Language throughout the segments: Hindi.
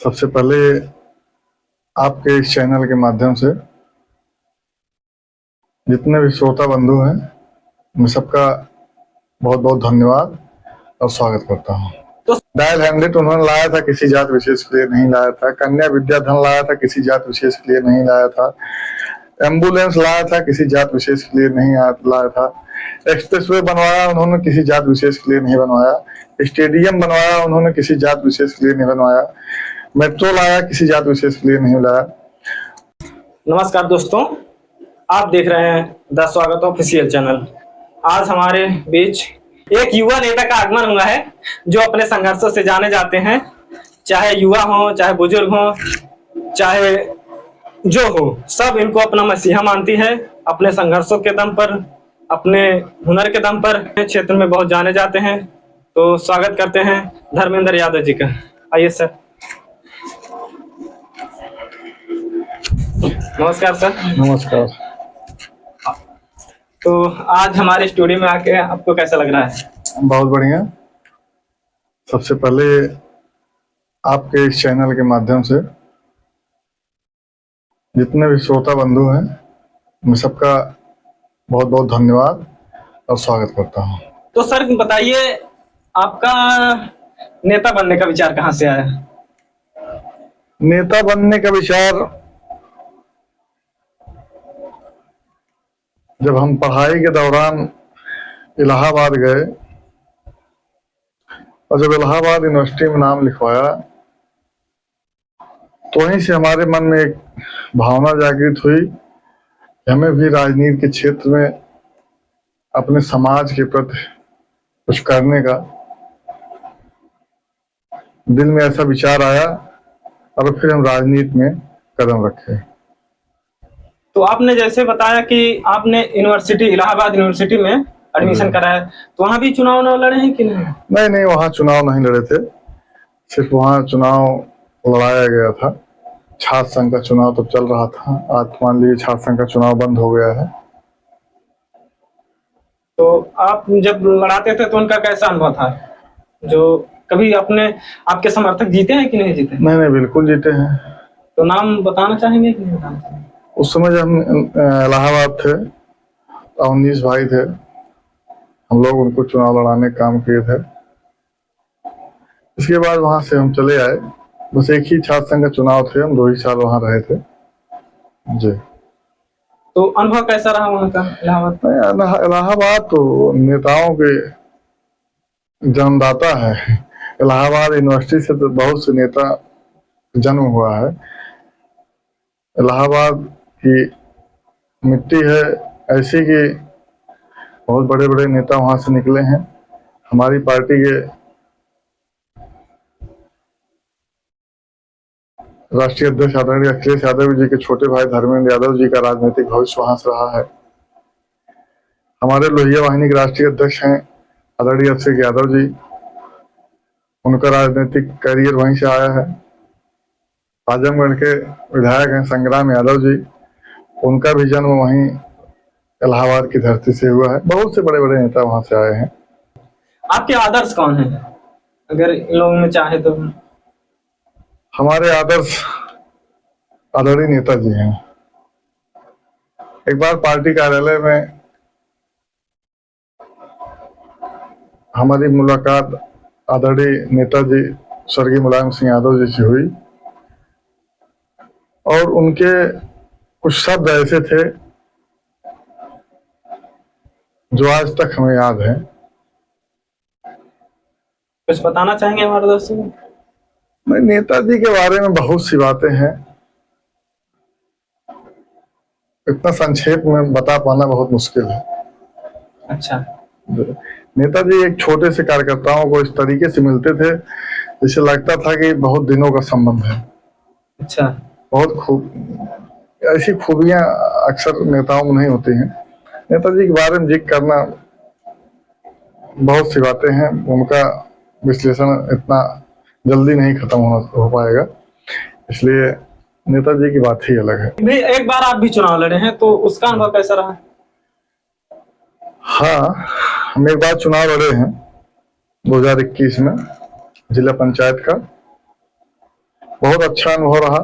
सबसे पहले आपके इस चैनल के माध्यम से जितने भी श्रोता बंधु हैं, मैं सबका बहुत बहुत धन्यवाद और स्वागत करता हूँ। तो डायल 100 उन्होंने लाया था, किसी जात विशेष के लिए नहीं लाया था। कन्या विद्या धन लाया था, किसी जात विशेष के लिए नहीं लाया था। एम्बुलेंस लाया था, किसी जात विशेष के लिए नहीं लाया था। एक्सप्रेसवे बनवाया उन्होंने, किसी जात विशेष के लिए नहीं बनवाया। स्टेडियम बनवाया उन्होंने, किसी जात विशेष के लिए नहीं बनवाया। मेट्रो लाया, किसी जात विशेष के लिए नहीं लाया। नमस्कार दोस्तों, आप देख रहे हैं द स्वागत ऑफिशियल चैनल। आज हमारे बीच एक युवा नेता का आगमन हुआ है जो अपने संघर्षों से जाने जाते हैं। चाहे युवा हो, चाहे बुजुर्ग हो, चाहे जो हो, सब इनको अपना मसीहा मानती है। अपने संघर्षों के दम पर, अपने हुनर के दम पर क्षेत्र में बहुत जाने जाते हैं। तो स्वागत करते हैं धर्मेंद्र यादव जी का। आइए सर। नमस्कार सर। नमस्कार। तो आज हमारे स्टूडियो में आके आपको कैसा लग रहा है? बहुत बढ़िया। सबसे पहले आपके इस चैनल के माध्यम से जितने भी श्रोता बंधु हैं, मैं सबका बहुत बहुत धन्यवाद और स्वागत करता हूँ। तो सर बताइए, आपका नेता बनने का विचार कहाँ से आया? नेता बनने का विचार जब हम पढ़ाई के दौरान इलाहाबाद गए और जब इलाहाबाद यूनिवर्सिटी में नाम लिखवाया, तो वहीं से हमारे मन में एक भावना जागृत हुई कि हमें भी राजनीति के क्षेत्र में अपने समाज के प्रति कुछ करने का दिल में ऐसा विचार आया और फिर हम राजनीति में कदम रखे। तो आपने जैसे बताया कि आपने यूनिवर्सिटी, इलाहाबाद यूनिवर्सिटी में एडमिशन कराया, तो वहाँ भी चुनाव न लड़े हैं कि नहीं? नहीं, वहाँ चुनाव नहीं लड़े थे। सिर्फ वहाँ चुनाव लड़ाया गया था। छात्र संघ का चुनाव तो चल रहा था। आज मान लीजिए छात्र संघ का चुनाव बंद हो गया है। तो आप जब लड़ाते थे तो उनका कैसा अनुभव था? जो कभी आपके समर्थक जीते हैं कि नहीं जीते? नहीं, बिल्कुल जीते हैं। तो नाम बताना चाहेंगे कि नहीं बताना चाहेंगे? उस समय जब हम इलाहाबाद थे, 19 भाई थे, हम लोग उनको चुनाव लड़ाने का काम किए थे। इसके बाद वहां से हम चले आए। बस एक ही छात्र संघ का चुनाव थे, हम 2 ही साल वहां रहे थे जी। तो अनुभव कैसा रहा वहाँ का, इलाहाबाद? इलाहाबाद तो नेताओं के जन्मदाता है। इलाहाबाद यूनिवर्सिटी से तो बहुत से नेता जन्म हुआ है। इलाहाबाद की मिट्टी है ऐसी कि बहुत बड़े बड़े नेता वहां से निकले हैं। हमारी पार्टी के राष्ट्रीय अध्यक्ष आदरणीय अखिलेश यादव जी के छोटे भाई धर्मेंद्र यादव जी का राजनीतिक भविष्य वहां से रहा है। हमारे लोहिया वाहिनी के राष्ट्रीय अध्यक्ष हैं आदरणीय अभिषेक यादव जी, उनका राजनीतिक करियर वहीं से आया है। आजमगढ़ के विधायक हैं संग्राम यादव जी, उनका भी जन्म वहीं इलाहाबाद की धरती से हुआ है। बहुत से बड़े बड़े नेता वहां से आए हैं। आपके आदर्श कौन है, अगर इन लोगों में चाहे तो? हमारे आदर्श आदरणीय नेताजी हैं। एक बार पार्टी कार्यालय में हमारी मुलाकात आदरणीय नेताजी स्वर्गीय मुलायम सिंह यादव जी से हुई और उनके कुछ शब्द ऐसे थे जो आज तक हमें याद है। कुछ बताना चाहेंगे हमारे दोस्तों को? मैं नेताजी के बारे में बहुत सी बातें हैं, इतना संक्षेप में बता पाना बहुत मुश्किल है। अच्छा। नेताजी एक छोटे से कार्यकर्ताओं को इस तरीके से मिलते थे जिसे लगता था कि बहुत दिनों का संबंध है। अच्छा। बहुत खूब ऐसी खूबियां अक्सर नेताओं में नहीं होती हैं। नेताजी के बारे में जिक्र करना बहुत सी बातें हैं, उनका विश्लेषण इतना जल्दी नहीं खत्म हो पाएगा, इसलिए नेताजी की बात ही अलग है। भी एक बार आप भी चुनाव लड़े हैं, तो उसका अनुभव कैसा रहा? हाँ, हम एक बार चुनाव लड़े हैं 2021 में जिला पंचायत का। बहुत अच्छा अनुभव रहा।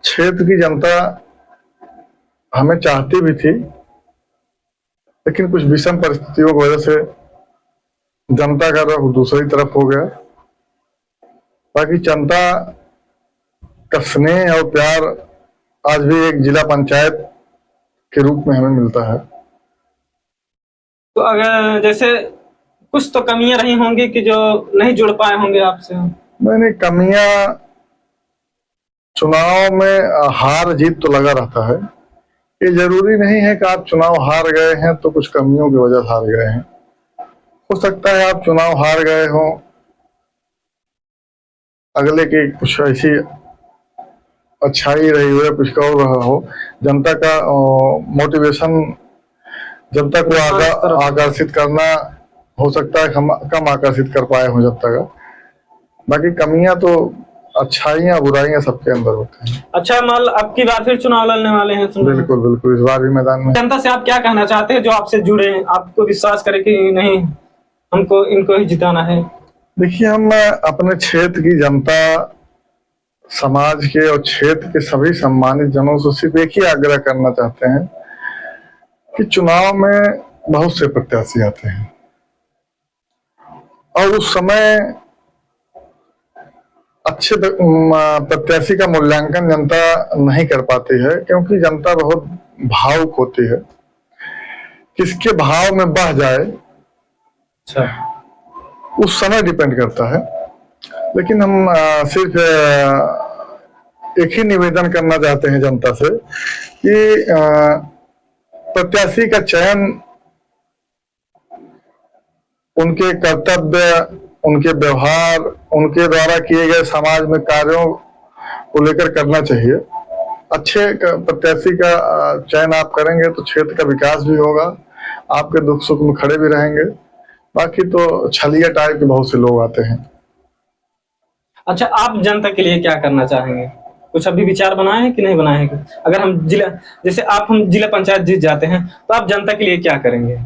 क्षेत्र की जनता हमें चाहती भी थी, लेकिन कुछ विषम परिस्थितियों की वजह से जनता का रुख दूसरी तरफ हो गया। बाकी जनता का स्नेह और प्यार आज भी एक जिला पंचायत के रूप में हमें मिलता है। तो अगर जैसे कुछ तो कमियां रही होंगी कि जो नहीं जुड़ पाए होंगे आपसे। मैंने कमियां, चुनाव में हार जीत तो लगा रहता है। ये जरूरी नहीं है कि आप चुनाव हार गए हैं तो कुछ कमियों की वजह से हार गए हैं। हो सकता है आप चुनाव हार गए हो, अगले की कुछ ऐसी अच्छाई रही हो या कुछ और रहा हो, जनता का मोटिवेशन, जनता को आकर्षित करना हो सकता है हम कम आकर्षित कर पाए हो जनता का। बाकी कमियां तो, अच्छाइयां बुराइयां सबके अंदर होती हैं। अच्छा, मान अब की बार फिर चुनाव लड़ने वाले हैं। बिल्कुल बिल्कुल, इस बार भी मैदान में। जनता से आप क्या कहना चाहते हैं जो आपसे जुड़े, आपको विश्वास करे कि नहीं हमको इनको ही जिताना है? देखिए, हम अपने क्षेत्र की जनता, समाज के और क्षेत्र के सभी सम्मानित जनों से सिर्फ एक ही आग्रह करना चाहते हैं कि चुनाव में बहुत से प्रत्याशी आते हैं और उस समय अच्छे प्रत्याशी का मूल्यांकन जनता नहीं कर पाती है, क्योंकि जनता बहुत भावुक होती है। किसके भाव में बह जाए, अच्छा, उस समय डिपेंड करता है। लेकिन हम सिर्फ एक ही निवेदन करना चाहते हैं जनता से कि प्रत्याशी का चयन उनके कर्तव्य, उनके व्यवहार, उनके द्वारा किए गए समाज में कार्यों को लेकर करना चाहिए। अच्छे प्रत्याशी का चयन आप करेंगे तो क्षेत्र का विकास भी होगा, आपके दुख सुख में खड़े भी रहेंगे। बाकी तो छलिया टाइप के बहुत से लोग आते हैं। अच्छा, आप जनता के लिए क्या करना चाहेंगे? कुछ अभी विचार बनाए हैं कि नहीं बनाए हैं? अगर हम जिला, जैसे हम जिला पंचायत जीत जाते हैं तो आप जनता के लिए क्या करेंगे?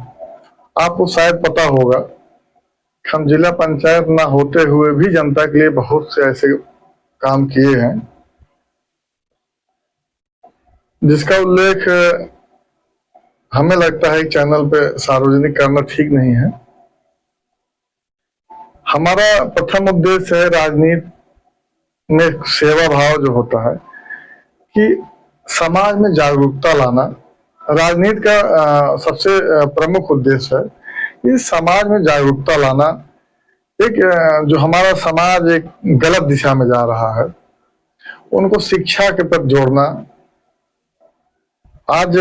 आपको शायद पता होगा, हम जिला पंचायत ना होते हुए भी जनता के लिए बहुत से ऐसे काम किए हैं जिसका उल्लेख हमें लगता है चैनल पे सार्वजनिक करना ठीक नहीं है। हमारा प्रथम उद्देश्य है राजनीति में सेवा भाव जो होता है, कि समाज में जागरूकता लाना। राजनीति का सबसे प्रमुख उद्देश्य है कि समाज में जागरूकता लाना। एक जो हमारा समाज एक गलत दिशा में जा रहा है, उनको शिक्षा के प्रति जोड़ना। आज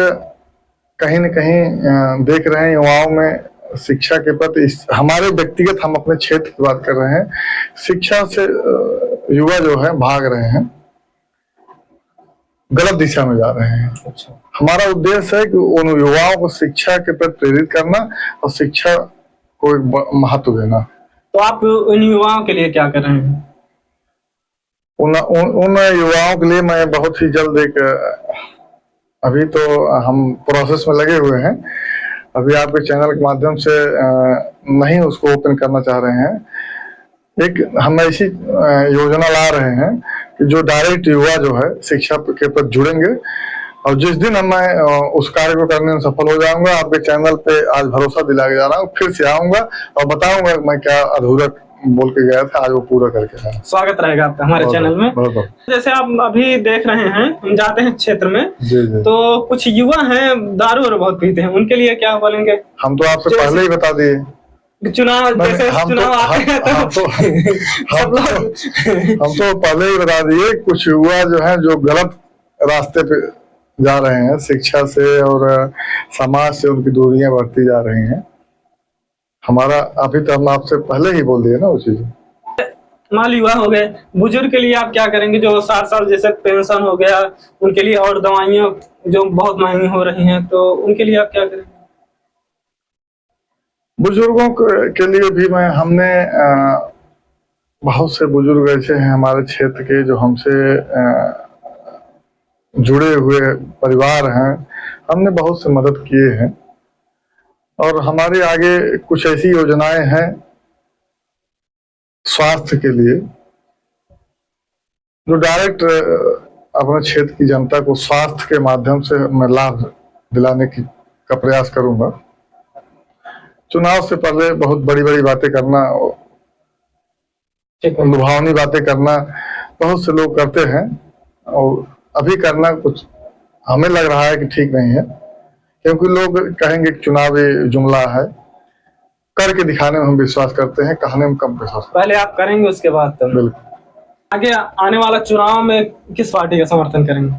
कहीं न कहीं देख रहे हैं युवाओं में शिक्षा के प्रति, हमारे व्यक्तिगत, हम अपने क्षेत्र की बात कर रहे हैं, शिक्षा से युवा जो है भाग रहे हैं, गलत दिशा में जा रहे हैं। अच्छा, हमारा उद्देश्य है कि उन युवाओं को शिक्षा के प्रति प्रेरित करना और शिक्षा को एक महत्व देना। तो आप उन युवाओं के लिए क्या कर रहे हैं? उन युवाओं के लिए मैं बहुत ही जल्द एक, अभी तो हम प्रोसेस में लगे हुए हैं, अभी आपके चैनल के माध्यम से नहीं उसको ओपन करना चाह रहे हैं। एक हम ऐसी योजना ला रहे हैं कि जो डायरेक्ट युवा जो है शिक्षा के प्रति जुड़ेंगे, और जिस दिन मैं उस कार्य को करने में सफल हो जाऊंगा, आपके चैनल पे आज भरोसा दिला के जा रहा हूँ, फिर से आऊंगा और बताऊंगा मैं क्या अधूरा बोल के गया था, आज वो पूरा करके आया। स्वागत रहेगा आपका हमारे चैनल में। जैसे आप अभी देख रहे हैं, हम जाते हैं क्षेत्र में, जी जी, तो कुछ युवा हैं दारू और बहुत पीते हैं, उनके लिए क्या बोलेंगे? हम तो आपसे पहले ही बता दिए, चुनाव जैसे चुनाव आते हैं तो सब लोग हम तो पहले ही बता दिए, कुछ युवा जो है जो गलत रास्ते पे जा रहे हैं, शिक्षा से और समाज से उनकी दूरियां बढ़ती जा रही हैं। हमारा अभी तो हम आपसे पहले ही बोल दिए ना वो चीज। मान युवा हो गए, बुजुर्ग के लिए आप क्या करेंगे? जो 60 साल जैसे पेंशन हो गया, उनके लिए और दवाइयाँ जो बहुत महंगी हो रही हैं, तो उनके लिए आप क्या करेंगे? बुजुर्गों के लिए भी हमने बहुत से बुजुर्ग ऐसे हैं हमारे क्षेत्र के जो हमसे जुड़े हुए परिवार हैं, हमने बहुत से मदद किए हैं, और हमारे आगे कुछ ऐसी योजनाएं हैं स्वास्थ्य के लिए, जो डायरेक्ट अपने क्षेत्र की जनता को स्वास्थ्य के माध्यम से मैं लाभ दिलाने का प्रयास करूंगा। चुनाव से पहले बहुत बड़ी बड़ी बातें करना, लुभावनी बातें करना बहुत से लोग करते हैं, और अभी करना कुछ हमें लग रहा है कि ठीक नहीं है, क्योंकि लोग कहेंगे कि चुनावी जुमला है। करके दिखाने में हम विश्वास करते हैं, कहने में कम विश्वास। पहले आप करेंगे, उसके बाद तब। बिल्कुल। आगे आने वाला चुनाव में किस पार्टी का समर्थन करेंगे?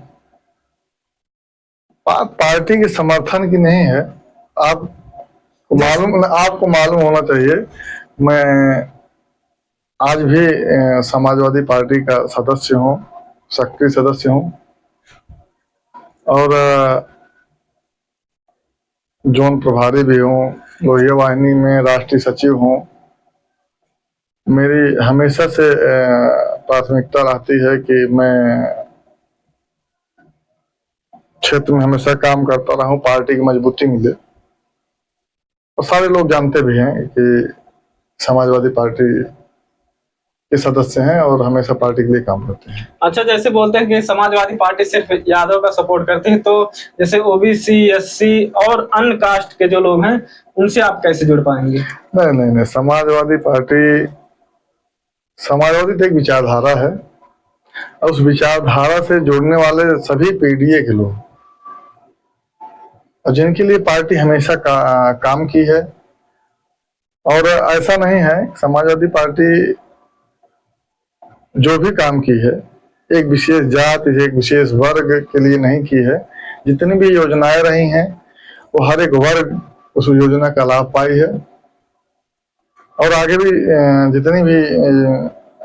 बात पार्टी के समर्थन की नहीं है। आपको मालूम होना चाहिए, मैं आज भी समाजवादी पार्टी का सदस्य हूँ, सक्रिय सदस्य हूँ, और जोन प्रभारी भी हूँ, लोहिया वाहिनी में राष्ट्रीय सचिव हूँ। मेरी हमेशा से प्राथमिकता रहती है कि मैं क्षेत्र में हमेशा काम करता रहा हूँ, पार्टी की मजबूती मिले। और सारे लोग जानते भी हैं कि समाजवादी पार्टी के सदस्य हैं और हमेशा पार्टी के लिए काम करते हैं। अच्छा, जैसे बोलते हैं कि समाजवादी पार्टी सिर्फ यादव का सपोर्ट करती है, तो जैसे ओबीसी, एससी और अन्य कास्ट के जो लोग हैं, उनसे आप कैसे जुड़ पाएंगे? नहीं, समाजवादी तो एक विचारधारा है, और उस विचारधारा से जुड़ने वाले सभी पीडीए के लोग, और जिनके लिए पार्टी हमेशा काम की है। और ऐसा नहीं है, समाजवादी पार्टी जो भी काम की है, एक विशेष जाति, एक विशेष वर्ग के लिए नहीं की है। जितनी भी योजनाएं रही हैं, वो हर एक वर्ग उस योजना का लाभ पाई है। और आगे भी जितनी भी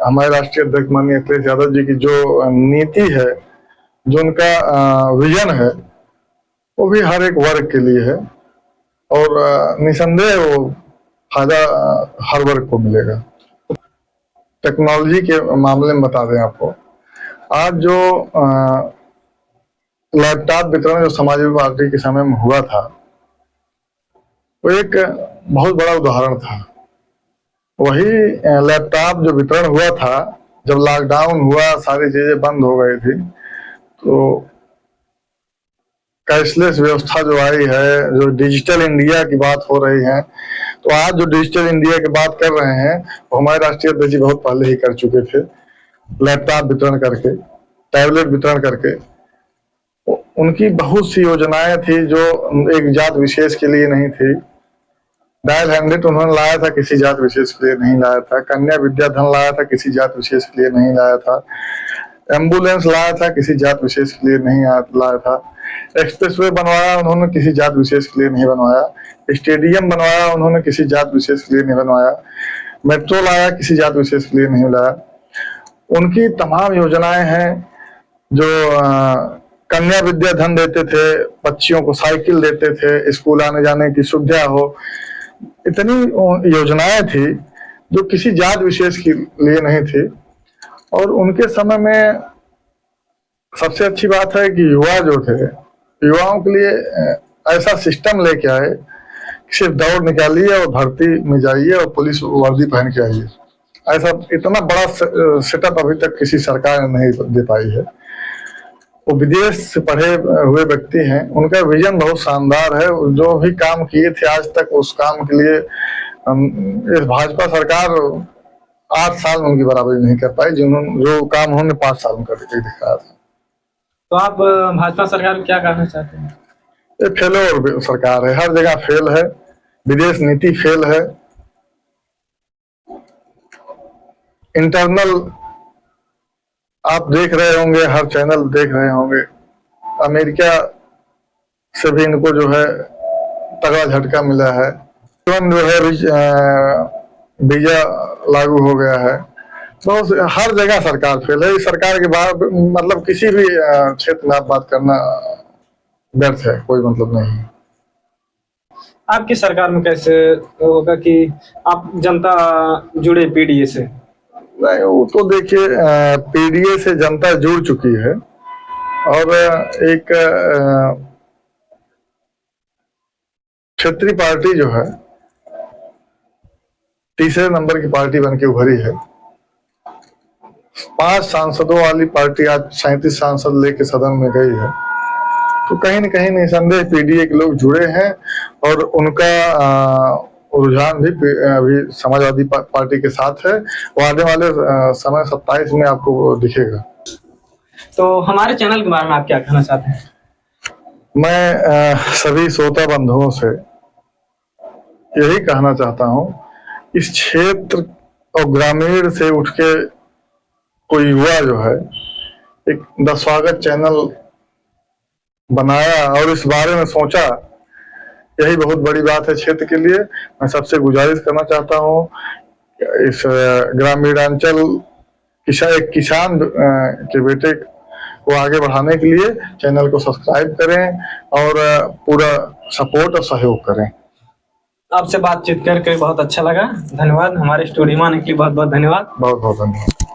हमारे राष्ट्रीय अध्यक्ष माननीय अखिलेश यादव जी की जो नीति है, जो उनका विजन है, वो भी हर एक वर्ग के लिए है, और निसंदेह वो फायदा हर वर्ग को मिलेगा। टेक्नोलॉजी के मामले में बता दें आपको, आज जो लैपटॉप वितरण जो समाजवादी पार्टी के समय में हुआ था, वो एक बहुत बड़ा उदाहरण था। वही लैपटॉप जो वितरण हुआ था, जब लॉकडाउन हुआ, सारी चीजें बंद हो गई थी, तो कैशलेस व्यवस्था जो आई है, जो डिजिटल इंडिया की बात हो रही है, तो आज जो डिजिटल इंडिया की बात कर रहे हैं, वो हमारे राष्ट्रीय अध्यक्ष जी बहुत पहले ही कर चुके थे, लैपटॉप वितरण करके, टैबलेट वितरण करके। उनकी बहुत सी योजनाएं थी जो एक जात विशेष के लिए नहीं थी। डायल 100 उन्होंने लाया था, किसी जात विशेष के लिए नहीं लाया था। कन्या विद्या धन लाया था, किसी जात विशेष के लिए नहीं लाया था। एम्बुलेंस लाया था, किसी जात विशेष के लिए नहीं लाया था। एक्सप्रेसवे बनवाया उन्होंने, किसी जात विशेष के लिए नहीं बनवाया। स्टेडियम बनवाया उन्होंने, किसी जात विशेष के लिए नहीं बनवाया। मेट्रो लाया, किसी जात विशेष के लिए नहीं लाया। उनकी तमाम योजनाएं हैं, जो कन्या विद्या धन देते थे, बच्चियों को साइकिल देते थे, स्कूल आने जाने की सुविधा हो, इतनी योजनाएं थी जो किसी जात विशेष के लिए नहीं थी। और उनके समय में सबसे अच्छी बात है कि युवा जो थे, युवाओं के लिए ऐसा सिस्टम लेके आए, सिर्फ दौड़ निकालिए और भर्ती में जाइए और पुलिस वर्दी पहन के आइए। ऐसा इतना बड़ा सेटअप अभी तक किसी सरकार ने नहीं दे पाई है। वो विदेश से पढ़े हुए व्यक्ति हैं, उनका विजन बहुत शानदार है। जो भी काम किए थे आज तक, उस काम के लिए इस भाजपा सरकार 8 साल में उनकी बराबरी नहीं कर पाई, जो काम उन्होंने 5 साल में करके दिखाया था। तो आप भाजपा सरकार को क्या कहना चाहते हैं? ये फेल सरकार है, हर जगह फेल है, विदेश नीति फेल है, इंटरनल आप देख रहे होंगे, हर चैनल देख रहे होंगे, अमेरिका से भी इनको जो है तगड़ा झटका मिला है। जो है वीजा लागू हो गया है, तो हर जगह सरकार फेल है। इस सरकार के बाद मतलब किसी भी क्षेत्र में आप बात करना व्यर्थ है, कोई मतलब नहीं। आपकी सरकार में कैसे होगा कि आप जनता जुड़े पीडीए से? नहीं, वो तो देखिए, पीडीए से जनता जुड़ चुकी है, और एक क्षेत्रीय पार्टी जो है तीसरे नंबर की पार्टी बन के उभरी है। 5 सांसदों वाली पार्टी आज 37 सांसद लेके सदन में गई है, तो कहीं न कहीं निसंदेह पीडीए के लोग जुड़े हैं और उनका रुझान भी अभी समाजवादी पार्टी के साथ है। वो आने वाले समय 27 में आपको वो दिखेगा। तो हमारे चैनल के बारे में आप क्या कहना चाहते हैं? मैं सभी श्रोता बंधुओं से यही कहना चाहता हूं, इस क्षेत्र और ग्रामीण से उठ के कोई युवा जो है एक द स्वागत चैनल बनाया और इस बारे में सोचा, यही बहुत बड़ी बात है क्षेत्र के लिए। मैं सबसे गुजारिश करना चाहता हूँ, इस ग्रामीणांचल एक किसान के बेटे को आगे बढ़ाने के लिए चैनल को सब्सक्राइब करें और पूरा सपोर्ट और सहयोग करें। आपसे बातचीत करके बहुत अच्छा लगा। धन्यवाद। हमारे स्टूडियो में आने के लिए बहुत बहुत धन्यवाद। बहुत बहुत धन्यवाद।